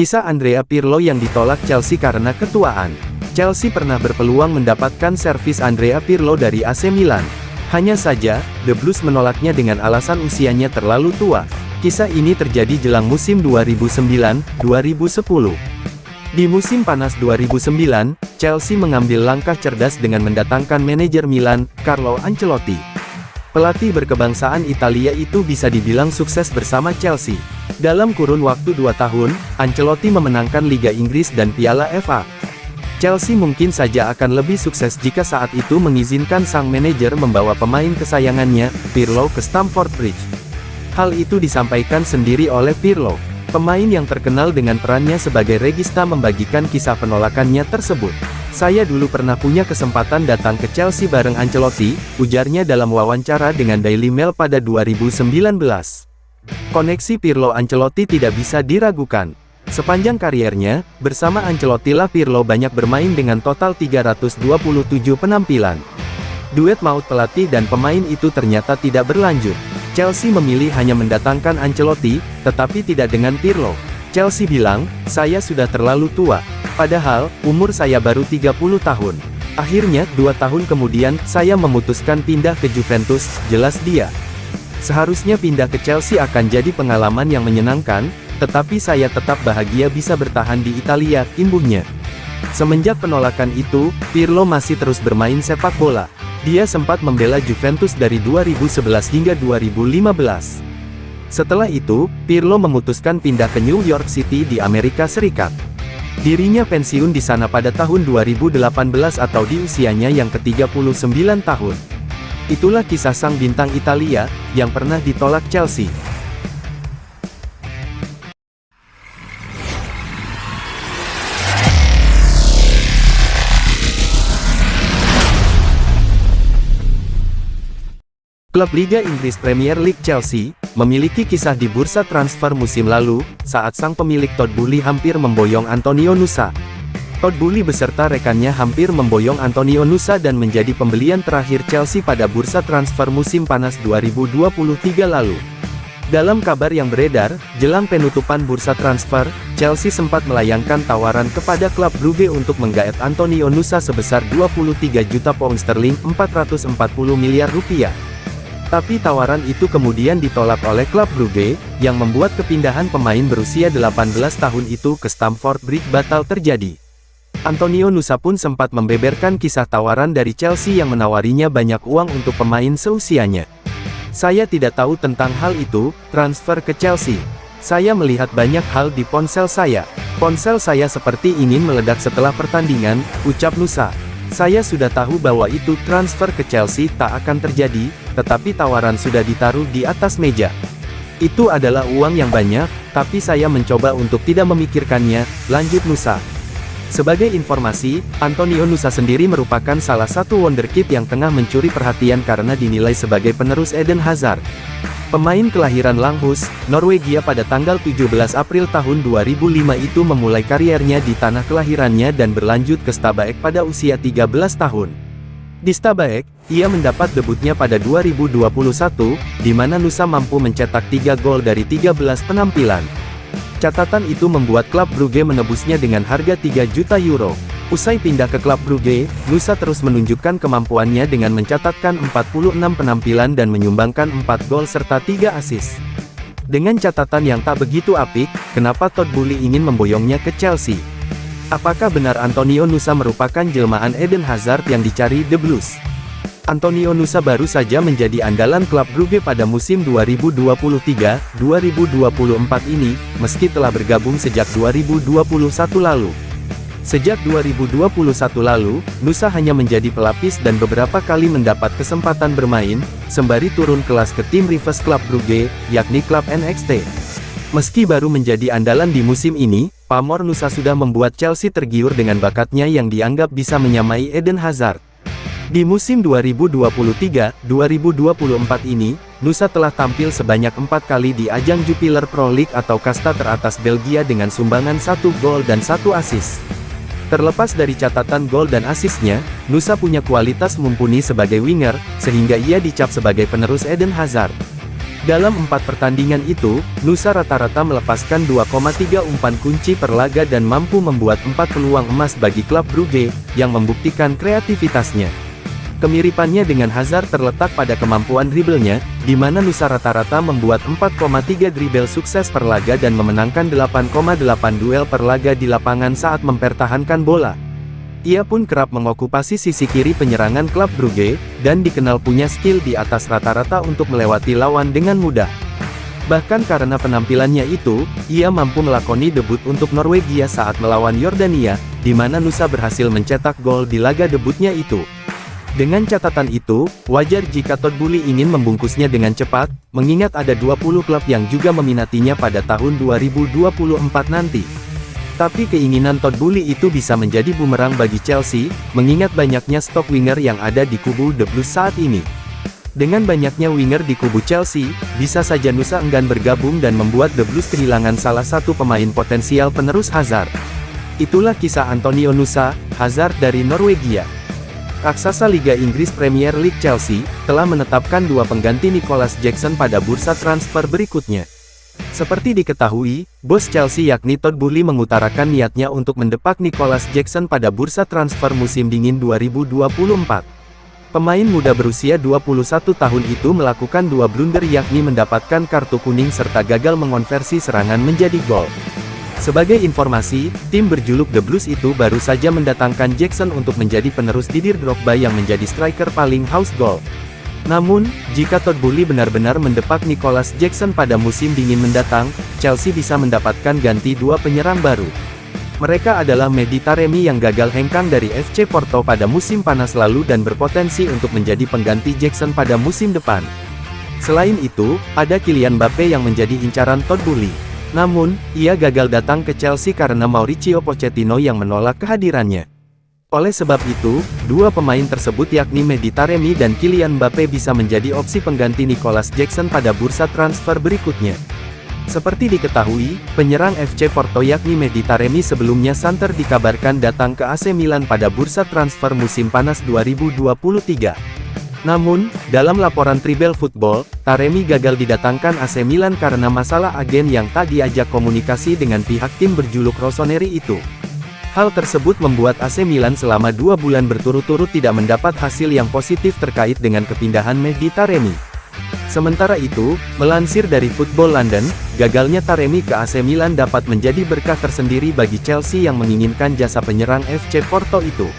Kisah Andrea Pirlo yang ditolak Chelsea karena ketuaan. Chelsea pernah berpeluang mendapatkan servis Andrea Pirlo dari AC Milan. Hanya saja, The Blues menolaknya dengan alasan usianya terlalu tua. Kisah ini terjadi jelang musim 2009-2010. Di musim panas 2009, Chelsea mengambil langkah cerdas dengan mendatangkan manajer Milan, Carlo Ancelotti. Pelatih berkebangsaan Italia itu bisa dibilang sukses bersama Chelsea. Dalam kurun waktu 2 tahun, Ancelotti memenangkan Liga Inggris dan Piala FA. Chelsea mungkin saja akan lebih sukses jika saat itu mengizinkan sang manajer membawa pemain kesayangannya, Pirlo, ke Stamford Bridge. Hal itu disampaikan sendiri oleh Pirlo, pemain yang terkenal dengan perannya sebagai regista membagikan kisah penolakannya tersebut. "Saya dulu pernah punya kesempatan datang ke Chelsea bareng Ancelotti," ujarnya dalam wawancara dengan Daily Mail pada 2019. Koneksi Pirlo Ancelotti tidak bisa diragukan. Sepanjang kariernya, bersama Ancelotti lah Pirlo banyak bermain dengan total 327 penampilan. Duet maut pelatih dan pemain itu ternyata tidak berlanjut. Chelsea memilih hanya mendatangkan Ancelotti, tetapi tidak dengan Pirlo. Chelsea bilang, "Saya sudah terlalu tua. Padahal, umur saya baru 30 tahun. Akhirnya, 2 tahun kemudian, saya memutuskan pindah ke Juventus," jelas dia. "Seharusnya pindah ke Chelsea akan jadi pengalaman yang menyenangkan, tetapi saya tetap bahagia bisa bertahan di Italia," imbuhnya. Semenjak penolakan itu, Pirlo masih terus bermain sepak bola. Dia sempat membela Juventus dari 2011 hingga 2015. Setelah itu, Pirlo memutuskan pindah ke New York City di Amerika Serikat. Dirinya pensiun di sana pada tahun 2018 atau di usianya yang ke-39 tahun. Itulah kisah sang bintang Italia, yang pernah ditolak Chelsea. Klub Liga Inggris Premier League Chelsea, memiliki kisah di bursa transfer musim lalu, saat sang pemilik Todd Boehly hampir memboyong Antonio Nusa. Todd Boehly beserta rekannya hampir memboyong Antonio Nusa dan menjadi pembelian terakhir Chelsea pada bursa transfer musim panas 2023 lalu. Dalam kabar yang beredar, jelang penutupan bursa transfer, Chelsea sempat melayangkan tawaran kepada klub Brugge untuk menggaet Antonio Nusa sebesar 23 juta pound sterling (440 miliar rupiah). Tapi tawaran itu kemudian ditolak oleh klub Brugge, yang membuat kepindahan pemain berusia 18 tahun itu ke Stamford Bridge batal terjadi. Antonio Nusa pun sempat membeberkan kisah tawaran dari Chelsea yang menawarinya banyak uang untuk pemain seusianya. "Saya tidak tahu tentang hal itu, transfer ke Chelsea. Saya melihat banyak hal di ponsel saya. Ponsel saya seperti ingin meledak setelah pertandingan," ucap Nusa. "Saya sudah tahu bahwa itu transfer ke Chelsea tak akan terjadi, tetapi tawaran sudah ditaruh di atas meja. Itu adalah uang yang banyak, tapi saya mencoba untuk tidak memikirkannya," lanjut Nusa. Sebagai informasi, Antonio Nusa sendiri merupakan salah satu wonderkid yang tengah mencuri perhatian karena dinilai sebagai penerus Eden Hazard. Pemain kelahiran Langhus, Norwegia pada tanggal 17 April tahun 2005 itu memulai kariernya di tanah kelahirannya dan berlanjut ke Stabæk pada usia 13 tahun. Di Stabæk, ia mendapat debutnya pada 2021, di mana Nusa mampu mencetak 3 gol dari 13 penampilan. Catatan itu membuat klub Brugge menebusnya dengan harga 3 juta euro. Usai pindah ke klub Brugge, Nusa terus menunjukkan kemampuannya dengan mencatatkan 46 penampilan dan menyumbangkan 4 gol serta 3 assist. Dengan catatan yang tak begitu apik, kenapa Todd Boehly ingin memboyongnya ke Chelsea? Apakah benar Antonio Nusa merupakan jelmaan Eden Hazard yang dicari The Blues? Antonio Nusa baru saja menjadi andalan klub Brugge pada musim 2023-2024 ini, meski telah bergabung sejak 2021 lalu. Sejak 2021 lalu, Nusa hanya menjadi pelapis dan beberapa kali mendapat kesempatan bermain, sembari turun kelas ke tim Rivals klub Brugge, yakni klub NXT. Meski baru menjadi andalan di musim ini, pamor Nusa sudah membuat Chelsea tergiur dengan bakatnya yang dianggap bisa menyamai Eden Hazard. Di musim 2023-2024 ini, Nusa telah tampil sebanyak 4 kali di ajang Jupiler Pro League atau kasta teratas Belgia dengan sumbangan 1 gol dan 1 assist. Terlepas dari catatan gol dan asisnya, Nusa punya kualitas mumpuni sebagai winger, sehingga ia dicap sebagai penerus Eden Hazard. Dalam 4 pertandingan itu, Nusa rata-rata melepaskan 2,3 umpan kunci per laga dan mampu membuat 4 peluang emas bagi klub Brugge, yang membuktikan kreativitasnya. Kemiripannya dengan Hazard terletak pada kemampuan driblenya, di mana Nusa rata-rata membuat 4,3 dribble sukses per laga dan memenangkan 8,8 duel per laga di lapangan saat mempertahankan bola. Ia pun kerap mengokupasi sisi kiri penyerangan klub Brugge, dan dikenal punya skill di atas rata-rata untuk melewati lawan dengan mudah. Bahkan karena penampilannya itu, ia mampu melakoni debut untuk Norwegia saat melawan Yordania, di mana Nusa berhasil mencetak gol di laga debutnya itu. Dengan catatan itu, wajar jika Todd Boehly ingin membungkusnya dengan cepat, mengingat ada 20 klub yang juga meminatinya pada tahun 2024 nanti. Tapi keinginan Todd Boehly itu bisa menjadi bumerang bagi Chelsea, mengingat banyaknya stok winger yang ada di kubu The Blues saat ini. Dengan banyaknya winger di kubu Chelsea, bisa saja Nusa enggan bergabung dan membuat The Blues kehilangan salah satu pemain potensial penerus Hazard. Itulah kisah Antonio Nusa, Hazard dari Norwegia. Raksasa Liga Inggris Premier League Chelsea, telah menetapkan 2 pengganti Nicholas Jackson pada bursa transfer berikutnya. Seperti diketahui, bos Chelsea yakni Todd Boehly mengutarakan niatnya untuk mendepak Nicholas Jackson pada bursa transfer musim dingin 2024. Pemain muda berusia 21 tahun itu melakukan 2 blunder yakni mendapatkan kartu kuning serta gagal mengonversi serangan menjadi gol. Sebagai informasi, tim berjuluk The Blues itu baru saja mendatangkan Jackson untuk menjadi penerus Didier Drogba yang menjadi striker paling haus gol. Namun, jika Todd Boehly benar-benar mendepak Nicholas Jackson pada musim dingin mendatang, Chelsea bisa mendapatkan ganti 2 penyerang baru. Mereka adalah Mehdi Taremi yang gagal hengkang dari FC Porto pada musim panas lalu dan berpotensi untuk menjadi pengganti Jackson pada musim depan. Selain itu, ada Kylian Mbappe yang menjadi incaran Todd Boehly. Namun, ia gagal datang ke Chelsea karena Mauricio Pochettino yang menolak kehadirannya. Oleh sebab itu, 2 pemain tersebut yakni Mehdi Taremi dan Kylian Mbappe bisa menjadi opsi pengganti Nicholas Jackson pada bursa transfer berikutnya. Seperti diketahui, penyerang FC Porto yakni Mehdi Taremi sebelumnya santer dikabarkan datang ke AC Milan pada bursa transfer musim panas 2023. Namun, dalam laporan Tribel Football, Taremi gagal didatangkan AC Milan karena masalah agen yang tak diajak komunikasi dengan pihak tim berjuluk Rossoneri itu. Hal tersebut membuat AC Milan selama 2 bulan berturut-turut tidak mendapat hasil yang positif terkait dengan kepindahan Mehdi Taremi. Sementara itu, melansir dari Football London, gagalnya Taremi ke AC Milan dapat menjadi berkah tersendiri bagi Chelsea yang menginginkan jasa penyerang FC Porto itu.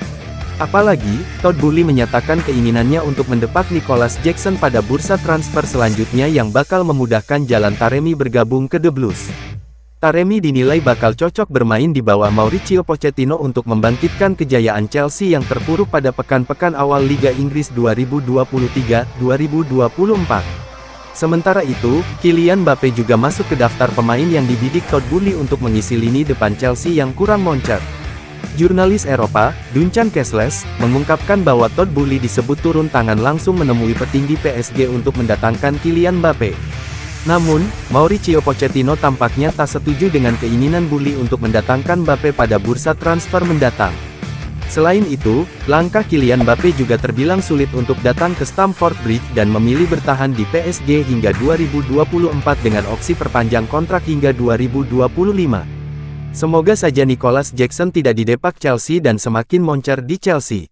Apalagi, Todd Boehly menyatakan keinginannya untuk mendepak Nicholas Jackson pada bursa transfer selanjutnya yang bakal memudahkan jalan Taremi bergabung ke The Blues. Taremi dinilai bakal cocok bermain di bawah Mauricio Pochettino untuk membangkitkan kejayaan Chelsea yang terpuruk pada pekan-pekan awal Liga Inggris 2023-2024. Sementara itu, Kylian Mbappe juga masuk ke daftar pemain yang dibidik Todd Boehly untuk mengisi lini depan Chelsea yang kurang moncer. Jurnalis Eropa, Duncan Castles, mengungkapkan bahwa Todd Boehly disebut turun tangan langsung menemui petinggi PSG untuk mendatangkan Kylian Mbappe. Namun, Mauricio Pochettino tampaknya tak setuju dengan keinginan Boehly untuk mendatangkan Mbappe pada bursa transfer mendatang. Selain itu, langkah Kylian Mbappe juga terbilang sulit untuk datang ke Stamford Bridge dan memilih bertahan di PSG hingga 2024 dengan opsi perpanjang kontrak hingga 2025. Semoga saja Nicholas Jackson tidak didepak Chelsea dan semakin moncer di Chelsea.